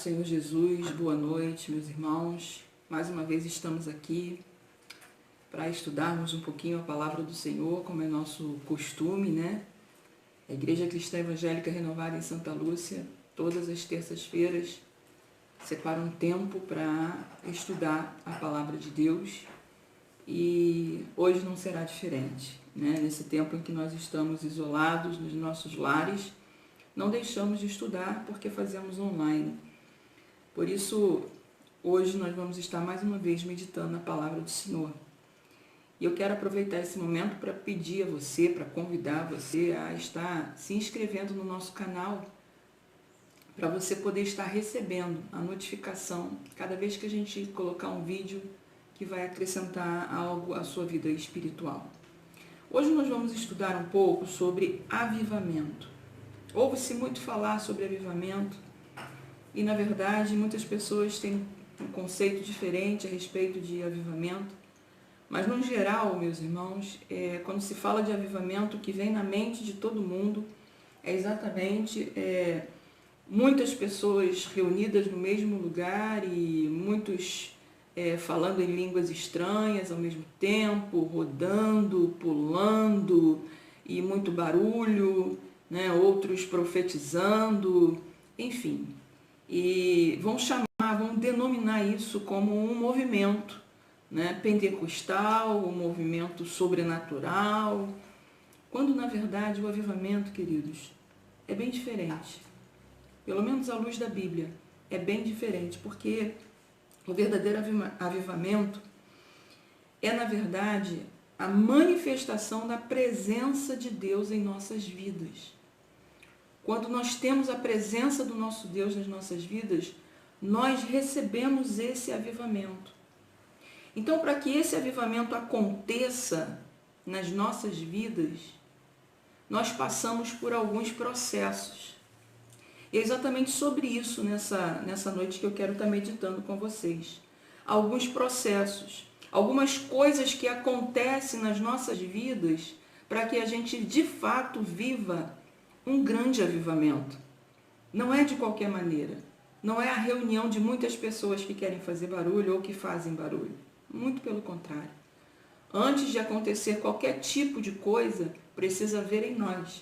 Senhor Jesus, boa noite, meus irmãos. Mais uma vez estamos aqui para estudarmos um pouquinho a palavra do Senhor, como é nosso costume, né? A Igreja Cristã Evangélica Renovada em Santa Lúcia, todas as terças-feiras, separa um tempo para estudar a palavra de Deus e hoje não será diferente, né? Nesse tempo em que nós estamos isolados nos nossos lares, não deixamos de estudar porque fazemos online. Por isso, hoje nós vamos estar mais uma vez meditando na palavra do Senhor. E eu quero aproveitar esse momento para pedir a você, para convidar você a estar se inscrevendo no nosso canal, para você poder estar recebendo a notificação cada vez que a gente colocar um vídeo que vai acrescentar algo à sua vida espiritual. Hoje nós vamos estudar um pouco sobre avivamento. Ouve-se muito falar sobre avivamento e, na verdade, muitas pessoas têm um conceito diferente a respeito de avivamento. Mas, no geral, meus irmãos, quando se fala de avivamento, o que vem na mente de todo mundo é exatamente muitas pessoas reunidas no mesmo lugar e muitos falando em línguas estranhas ao mesmo tempo, rodando, pulando e muito barulho, né? Outros profetizando, enfim. E vão denominar isso como um movimento, né, pentecostal, um movimento sobrenatural, quando na verdade o avivamento, queridos, é bem diferente. Pelo menos à luz da Bíblia, é bem diferente, porque o verdadeiro avivamento é, na verdade, a manifestação da presença de Deus em nossas vidas. Quando nós temos a presença do nosso Deus nas nossas vidas, nós recebemos esse avivamento. Então, para que esse avivamento aconteça nas nossas vidas, nós passamos por alguns processos. E é exatamente sobre isso nessa noite que eu quero estar meditando com vocês. Alguns processos, algumas coisas que acontecem nas nossas vidas para que a gente de fato viva um grande avivamento. Não é de qualquer maneira. Não é a reunião de muitas pessoas que querem fazer barulho ou que fazem barulho. Muito pelo contrário. Antes de acontecer qualquer tipo de coisa, precisa haver em nós,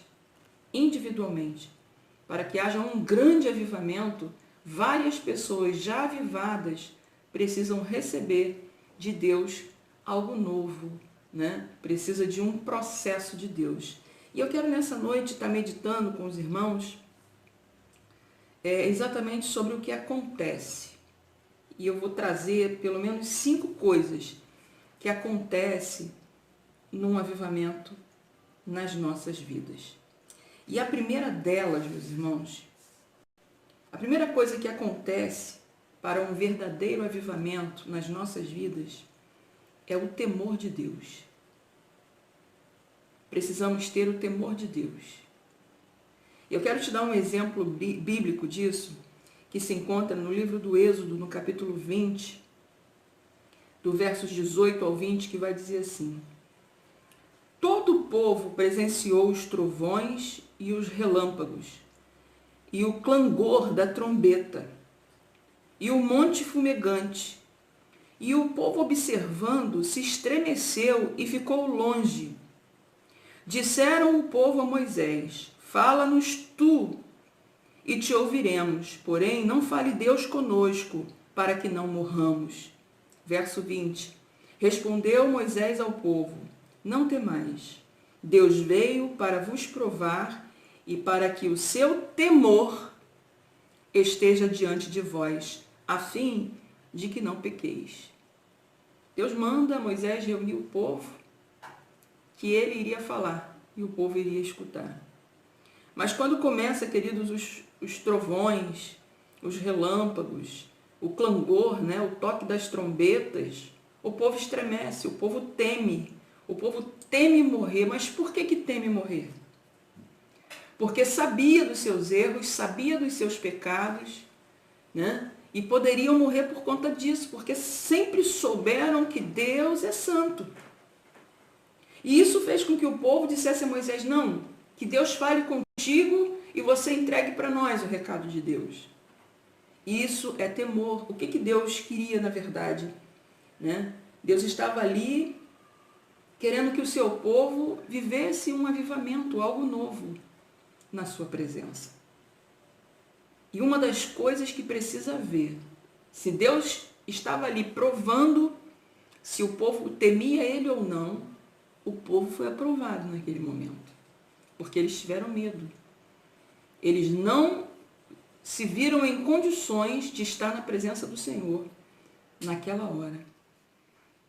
individualmente. Para que haja um grande avivamento, várias pessoas já avivadas precisam receber de Deus algo novo, né? Precisa de um processo de Deus. E eu quero nessa noite estar meditando com os irmãos exatamente sobre o que acontece. E eu vou trazer pelo menos 5 coisas que acontecem num avivamento nas nossas vidas. E a primeira delas, meus irmãos, a primeira coisa que acontece para um verdadeiro avivamento nas nossas vidas é o temor de Deus. Precisamos ter o temor de Deus. Eu quero te dar um exemplo bíblico disso, que se encontra no livro do Êxodo, no capítulo 20, do versos 18 ao 20, que vai dizer assim: todo o povo presenciou os trovões e os relâmpagos, e o clangor da trombeta, e o monte fumegante, e o povo observando se estremeceu e ficou longe. Disseram o povo a Moisés: fala-nos tu, e te ouviremos, porém não fale Deus conosco, para que não morramos. Verso 20. Respondeu Moisés ao povo: não temais, Deus veio para vos provar e para que o seu temor esteja diante de vós, a fim de que não pequeis. Deus manda Moisés reunir o povo, que ele iria falar e o povo iria escutar. Mas quando começa, queridos, os trovões, os relâmpagos, o clangor, né, o toque das trombetas, o povo estremece, o povo teme morrer. Mas por que teme morrer? Porque sabia dos seus erros, sabia dos seus pecados, né, e poderiam morrer por conta disso, porque sempre souberam que Deus é santo. E isso fez com que o povo dissesse a Moisés: não, que Deus fale contigo e você entregue para nós o recado de Deus. Isso é temor. O que Deus queria, na verdade, né? Deus estava ali querendo que o seu povo vivesse um avivamento, algo novo na sua presença. E uma das coisas que precisa ver, se Deus estava ali provando se o povo temia ele ou não, o povo foi aprovado naquele momento, porque eles tiveram medo. Eles não se viram em condições de estar na presença do Senhor naquela hora,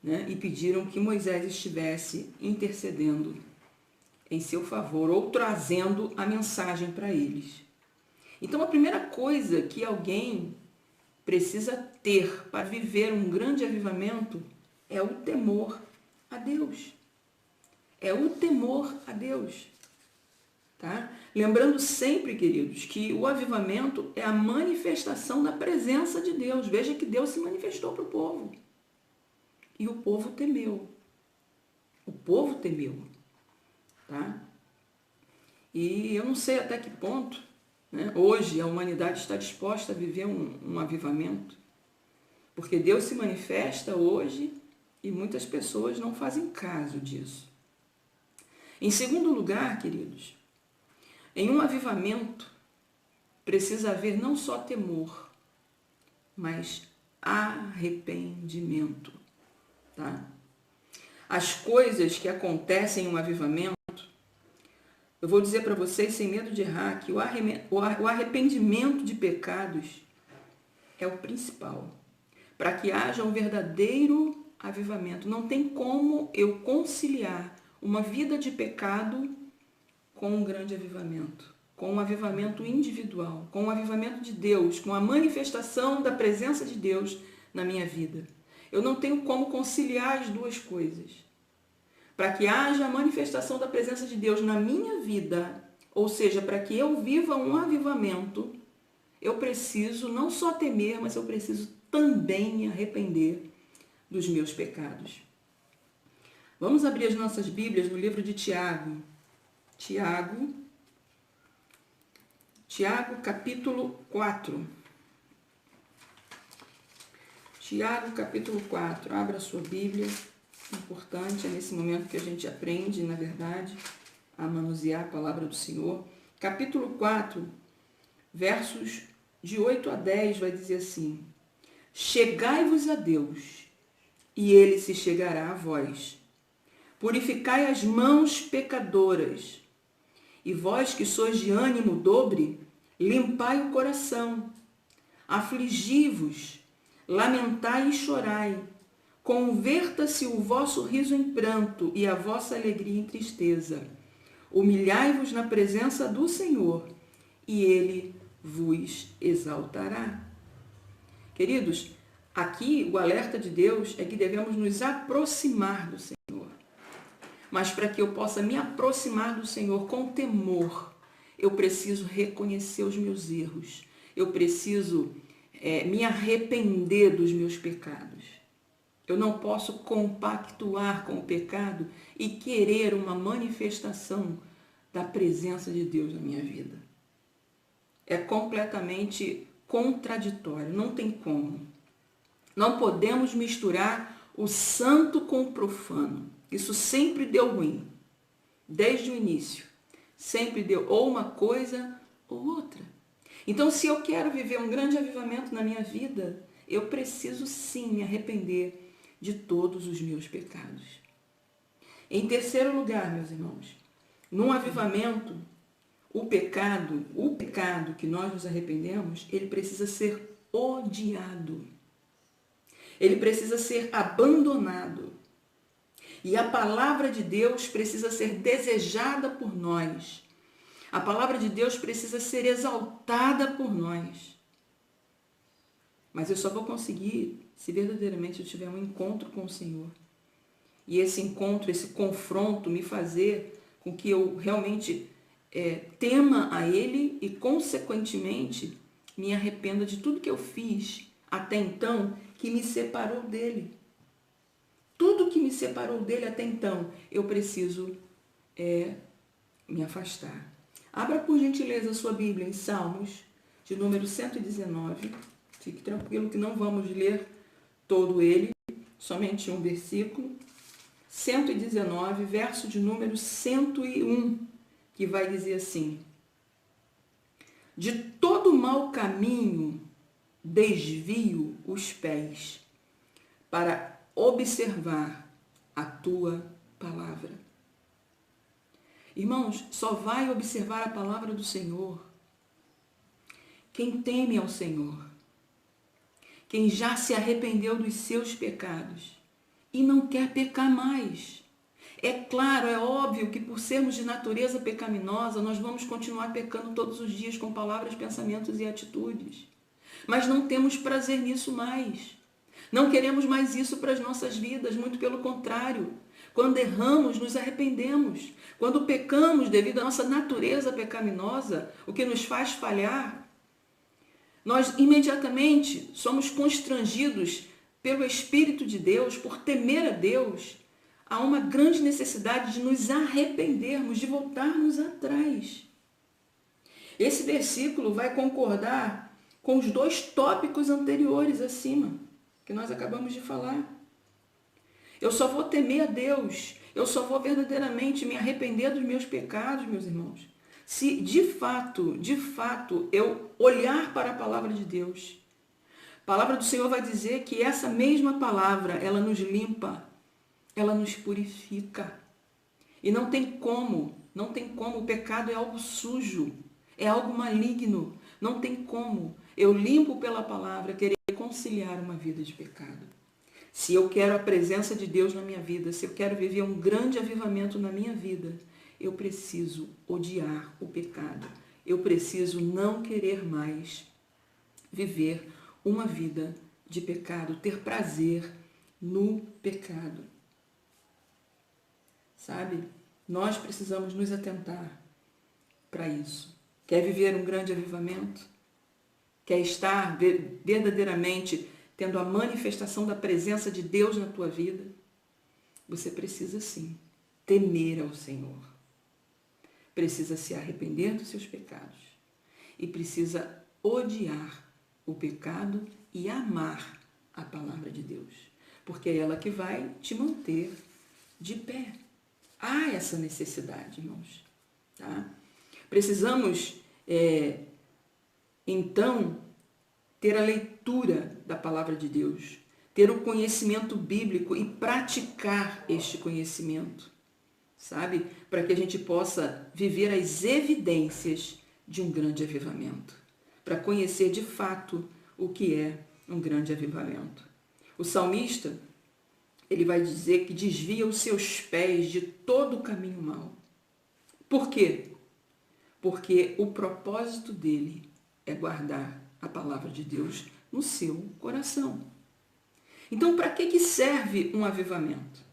né? E pediram que Moisés estivesse intercedendo em seu favor ou trazendo a mensagem para eles. Então, a primeira coisa que alguém precisa ter para viver um grande avivamento é o temor a Deus. É o temor a Deus. Tá? Lembrando sempre, queridos, que o avivamento é a manifestação da presença de Deus. Veja que Deus se manifestou para o povo. E o povo temeu. O povo temeu. Tá? E eu não sei até que ponto, né, hoje a humanidade está disposta a viver um avivamento. Porque Deus se manifesta hoje e muitas pessoas não fazem caso disso. Em segundo lugar, queridos, em um avivamento precisa haver não só temor, mas arrependimento. Tá? As coisas que acontecem em um avivamento, eu vou dizer para vocês, sem medo de errar, que o arrependimento de pecados é o principal. Para que haja um verdadeiro avivamento. Não tem como eu conciliar uma vida de pecado com um grande avivamento. Com um avivamento individual, com um avivamento de Deus, com a manifestação da presença de Deus na minha vida. Eu não tenho como conciliar as duas coisas. Para que haja a manifestação da presença de Deus na minha vida, ou seja, para que eu viva um avivamento, eu preciso não só temer, mas eu preciso também me arrepender dos meus pecados. Vamos abrir as nossas Bíblias no livro de Tiago. Tiago, capítulo 4. Tiago, capítulo 4. Abra a sua Bíblia. Importante, é nesse momento que a gente aprende, na verdade, a manusear a palavra do Senhor. Capítulo 4, versos de 8 a 10, vai dizer assim: Chegai-vos a Deus, e ele se chegará a vós. Purificai as mãos pecadoras, e vós que sois de ânimo dobre, limpai o coração. Afligi-vos, lamentai e chorai. Converta-se o vosso riso em pranto e a vossa alegria em tristeza. Humilhai-vos na presença do Senhor, e ele vos exaltará. Queridos, aqui o alerta de Deus é que devemos nos aproximar do Senhor. Mas para que eu possa me aproximar do Senhor com temor, eu preciso reconhecer os meus erros. Eu preciso me arrepender dos meus pecados. Eu não posso compactuar com o pecado e querer uma manifestação da presença de Deus na minha vida. É completamente contraditório, não tem como. Não podemos misturar o santo com o profano. Isso sempre deu ruim, desde o início. Sempre deu ou uma coisa ou outra. Então, se eu quero viver um grande avivamento na minha vida, eu preciso sim me arrepender de todos os meus pecados. Em terceiro lugar, meus irmãos, num avivamento, o pecado que nós nos arrependemos, ele precisa ser odiado. Ele precisa ser abandonado. E a palavra de Deus precisa ser desejada por nós. A palavra de Deus precisa ser exaltada por nós. Mas eu só vou conseguir se verdadeiramente eu tiver um encontro com o Senhor. E esse encontro, esse confronto me fazer com que eu realmente tema a Ele e, consequentemente, me arrependa de tudo que eu fiz até então que me separou dEle. Tudo que me separou dEle até então, eu preciso me afastar. Abra, por gentileza, a sua Bíblia em Salmos, de número 119. Fique tranquilo que não vamos ler todo ele, somente um versículo. 119, verso de número 101, que vai dizer assim: de todo mau caminho desvio os pés para observar a tua palavra. Irmãos, só vai observar a palavra do Senhor quem teme ao Senhor, quem já se arrependeu dos seus pecados e não quer pecar mais. É claro, é óbvio que por sermos de natureza pecaminosa, nós vamos continuar pecando todos os dias com palavras, pensamentos e atitudes. Mas não temos prazer nisso mais. Não queremos mais isso para as nossas vidas, muito pelo contrário. Quando erramos, nos arrependemos. Quando pecamos devido à nossa natureza pecaminosa, o que nos faz falhar, nós imediatamente somos constrangidos pelo Espírito de Deus, por temer a Deus. Há uma grande necessidade de nos arrependermos, de voltarmos atrás. Esse versículo vai concordar com os dois tópicos anteriores acima, que nós acabamos de falar. Eu só vou temer a Deus, eu só vou verdadeiramente me arrepender dos meus pecados, meus irmãos, se de fato, eu olhar para a palavra de Deus. A palavra do Senhor vai dizer que essa mesma palavra, ela nos limpa, ela nos purifica. E não tem como, o pecado é algo sujo, é algo maligno. Não tem como eu limpo pela palavra querer conciliar uma vida de pecado. Se eu quero a presença de Deus na minha vida, se eu quero viver um grande avivamento na minha vida, eu preciso odiar o pecado. Eu preciso não querer mais viver uma vida de pecado, ter prazer no pecado. Sabe? Nós precisamos nos atentar para isso. Quer viver um grande avivamento? Quer estar verdadeiramente tendo a manifestação da presença de Deus na tua vida? Você precisa sim temer ao Senhor. Precisa se arrepender dos seus pecados. E precisa odiar o pecado e amar a palavra de Deus. Porque é ela que vai te manter de pé. Há essa necessidade, irmãos. Tá? Precisamos, então, ter a leitura da palavra de Deus, ter o conhecimento bíblico e praticar este conhecimento, sabe? Para que a gente possa viver as evidências de um grande avivamento, para conhecer de fato o que é um grande avivamento. O salmista, ele vai dizer que desvia os seus pés de todo o caminho mau. Por quê? Porque o propósito dele é guardar a palavra de Deus no seu coração. Então, para que serve um avivamento?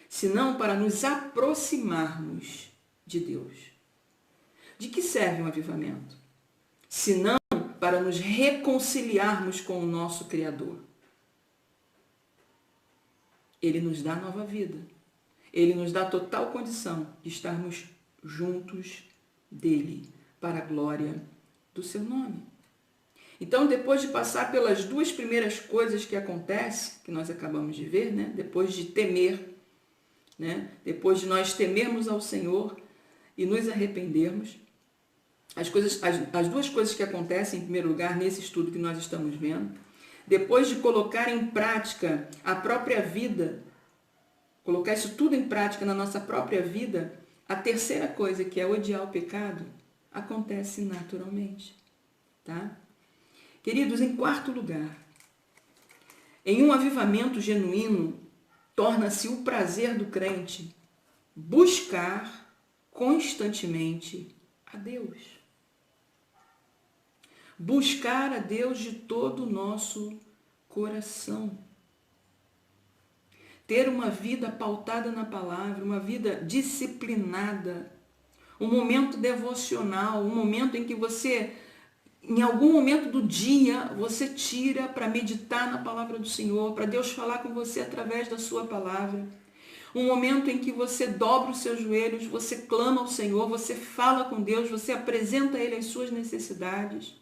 Senão para nos aproximarmos de Deus. De que serve um avivamento? Senão para nos reconciliarmos com o nosso Criador. Ele nos dá nova vida. Ele nos dá total condição de estarmos juntos dele, para a glória do seu nome. Então, depois de passar pelas duas primeiras coisas que acontecem, que nós acabamos de ver, né? Depois de temer, né? Depois de nós temermos ao Senhor e nos arrependermos, as duas coisas que acontecem, em primeiro lugar, nesse estudo que nós estamos vendo, depois de colocar em prática a própria vida, colocar isso tudo em prática na nossa própria vida, a terceira coisa, que é odiar o pecado, acontece naturalmente, tá? Queridos, em quarto lugar, em um avivamento genuíno, torna-se o prazer do crente buscar constantemente a Deus. Buscar a Deus de todo o nosso coração. Ter uma vida pautada na palavra, uma vida disciplinada, um momento devocional, um momento em que você, em algum momento do dia, você tira para meditar na palavra do Senhor, para Deus falar com você através da sua palavra. Um momento em que você dobra os seus joelhos, você clama ao Senhor, você fala com Deus, você apresenta a Ele as suas necessidades.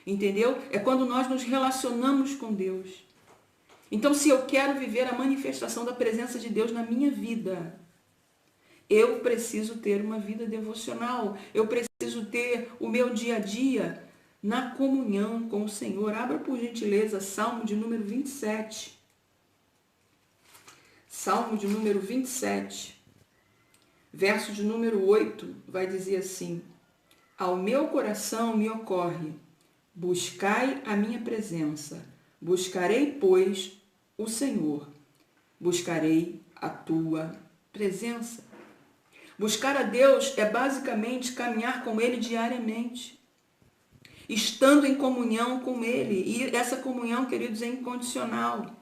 Entendeu? É quando nós nos relacionamos com Deus. Então, se eu quero viver a manifestação da presença de Deus na minha vida, eu preciso ter uma vida devocional. Eu preciso ter o meu dia a dia na comunhão com o Senhor. Abra, por gentileza, Salmo de número 27. Salmo de número 27, verso de número 8, vai dizer assim: ao meu coração me ocorre, buscai a minha presença, buscarei, pois, o Senhor, buscarei a tua presença. Buscar a Deus é basicamente caminhar com Ele diariamente, estando em comunhão com Ele. E essa comunhão, queridos, é incondicional.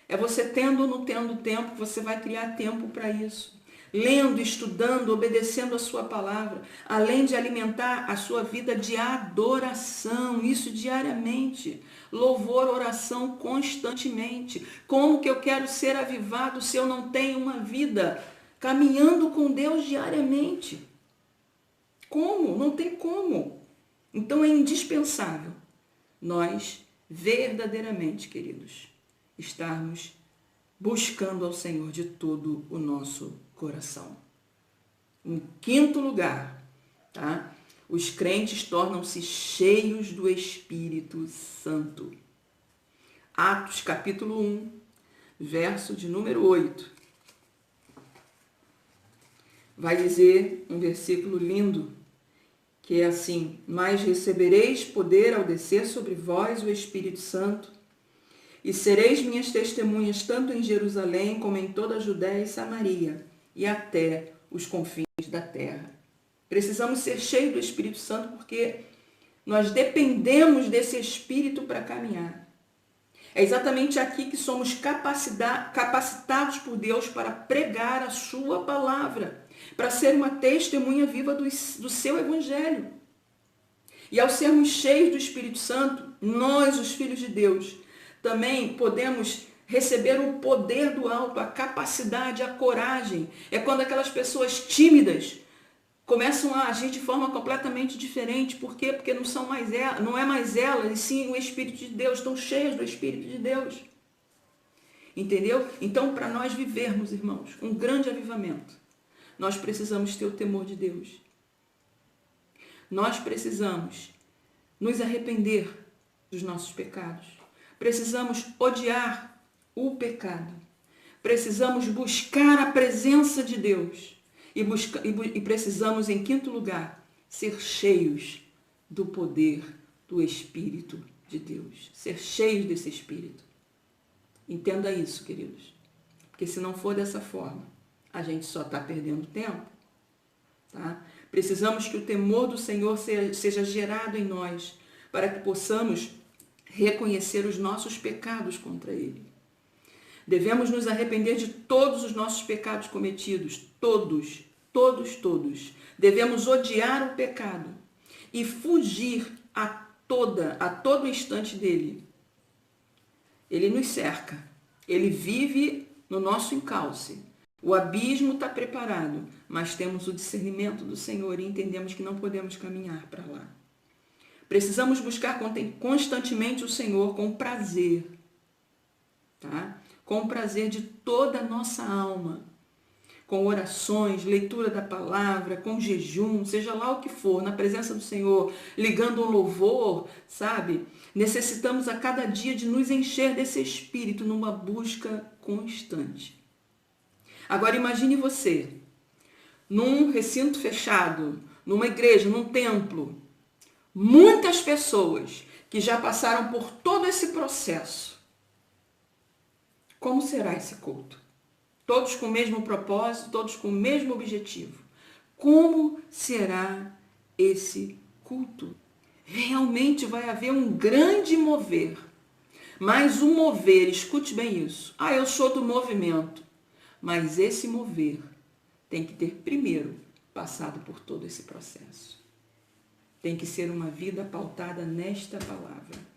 É você tendo ou não tendo tempo, você vai criar tempo para isso. Lendo, estudando, obedecendo a sua palavra, além de alimentar a sua vida de adoração, isso diariamente. Louvor, oração constantemente. Como que eu quero ser avivado se eu não tenho uma vida caminhando com Deus diariamente? Como? Não tem como. Então é indispensável nós verdadeiramente, queridos, estarmos buscando ao Senhor de todo o nosso coração. Em quinto lugar, tá? Os crentes tornam-se cheios do Espírito Santo. Atos capítulo 1, verso de número 8. Vai dizer um versículo lindo, que é assim: mas recebereis poder ao descer sobre vós o Espírito Santo, e sereis minhas testemunhas tanto em Jerusalém como em toda a Judéia e Samaria, e até os confins da terra. Precisamos ser cheios do Espírito Santo porque nós dependemos desse Espírito para caminhar. É exatamente aqui que somos capacitados por Deus para pregar a sua palavra, para ser uma testemunha viva do seu Evangelho. E ao sermos cheios do Espírito Santo, nós, os filhos de Deus, também podemos receber o poder do alto, a capacidade, a coragem. É quando aquelas pessoas tímidas começam a agir de forma completamente diferente. Por quê? Porque não é mais elas, e sim o Espírito de Deus, estão cheias do Espírito de Deus. Entendeu? Então, para nós vivermos, irmãos, um grande avivamento, nós precisamos ter o temor de Deus. Nós precisamos nos arrepender dos nossos pecados. Precisamos odiar o pecado. Precisamos buscar a presença de Deus. E precisamos, em quinto lugar, ser cheios do poder do Espírito de Deus. Ser cheios desse Espírito. Entenda isso, queridos. Porque se não for dessa forma, a gente só está perdendo tempo. Tá? Precisamos que o temor do Senhor seja gerado em nós, para que possamos reconhecer os nossos pecados contra Ele. Devemos nos arrepender de todos os nossos pecados cometidos, todos. Devemos odiar o pecado e fugir a todo instante dele. Ele nos cerca, ele vive no nosso encalce. O abismo está preparado, mas temos o discernimento do Senhor e entendemos que não podemos caminhar para lá. Precisamos buscar constantemente o Senhor com prazer, tá? Com prazer de toda a nossa alma, com orações, leitura da palavra, com jejum, seja lá o que for, na presença do Senhor, ligando um louvor, sabe? Necessitamos a cada dia de nos encher desse Espírito numa busca constante. Agora imagine você, num recinto fechado, numa igreja, num templo, muitas pessoas que já passaram por todo esse processo. Como será esse culto? Todos com o mesmo propósito, todos com o mesmo objetivo. Como será esse culto? Realmente vai haver um grande mover. Mas o mover, escute bem isso. Eu sou do movimento. Mas esse mover tem que ter primeiro passado por todo esse processo. Tem que ser uma vida pautada nesta palavra.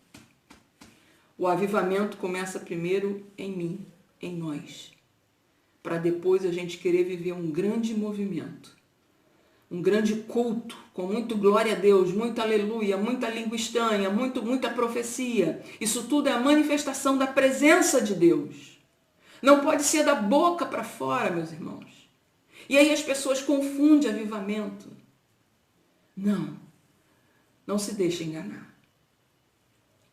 O avivamento começa primeiro em mim, em nós, para depois a gente querer viver um grande movimento. um grande culto, com muito glória a Deus, muito aleluia, muita língua estranha, muita profecia. Isso tudo é a manifestação da presença de Deus. Não pode ser da boca para fora, meus irmãos. E aí as pessoas confundem avivamento. Não se deixe enganar.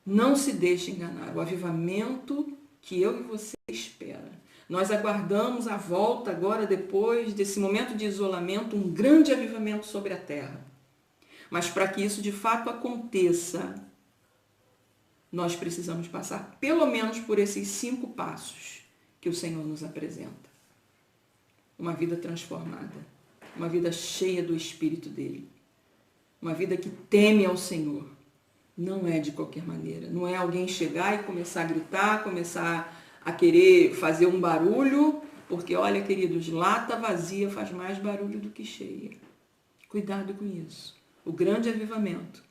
Não se deixe enganar. O avivamento que eu e você espera. Nós aguardamos a volta agora, depois desse momento de isolamento, um grande avivamento sobre a terra. Mas para que isso de fato aconteça, nós precisamos passar pelo menos por esses 5 passos que o Senhor nos apresenta. Uma vida transformada, uma vida cheia do Espírito dele, uma vida que teme ao Senhor. Não é de qualquer maneira, não é alguém chegar e começar a gritar, começar a querer fazer um barulho, porque olha, queridos, lata vazia faz mais barulho do que cheia. Cuidado com isso. O grande avivamento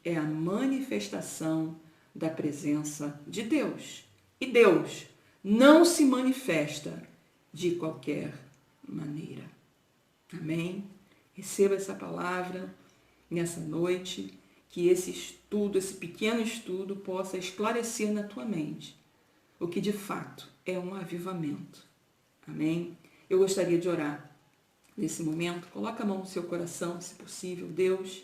é a manifestação da presença de Deus. E Deus não se manifesta de qualquer maneira. Amém? Receba essa palavra nessa noite, que esse estudo, esse pequeno estudo, possa esclarecer na tua mente o que de fato é um avivamento. Amém? Eu gostaria de orar nesse momento. Coloca a mão no seu coração, se possível. Deus,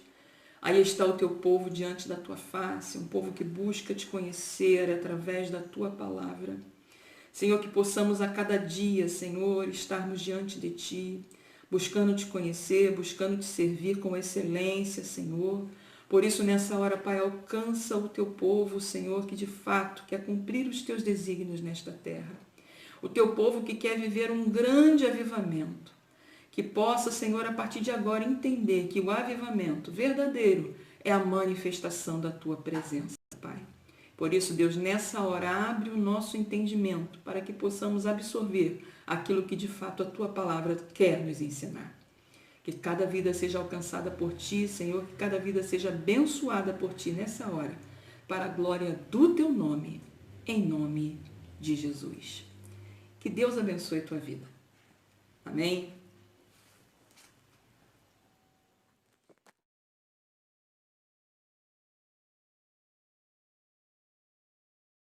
aí está o teu povo diante da tua face, um povo que busca te conhecer através da tua palavra. Senhor, que possamos a cada dia, Senhor, estarmos diante de ti, buscando te conhecer, buscando te servir com excelência, Senhor. Por isso, nessa hora, Pai, alcança o teu povo, Senhor, que de fato quer cumprir os teus desígnios nesta terra. O teu povo que quer viver um grande avivamento. Que possa, Senhor, a partir de agora entender que o avivamento verdadeiro é a manifestação da tua presença, Pai. Por isso, Deus, nessa hora, abre o nosso entendimento para que possamos absorver aquilo que de fato a tua palavra quer nos ensinar. Que cada vida seja alcançada por ti, Senhor, que cada vida seja abençoada por ti nessa hora, para a glória do teu nome, em nome de Jesus. Que Deus abençoe a tua vida. Amém?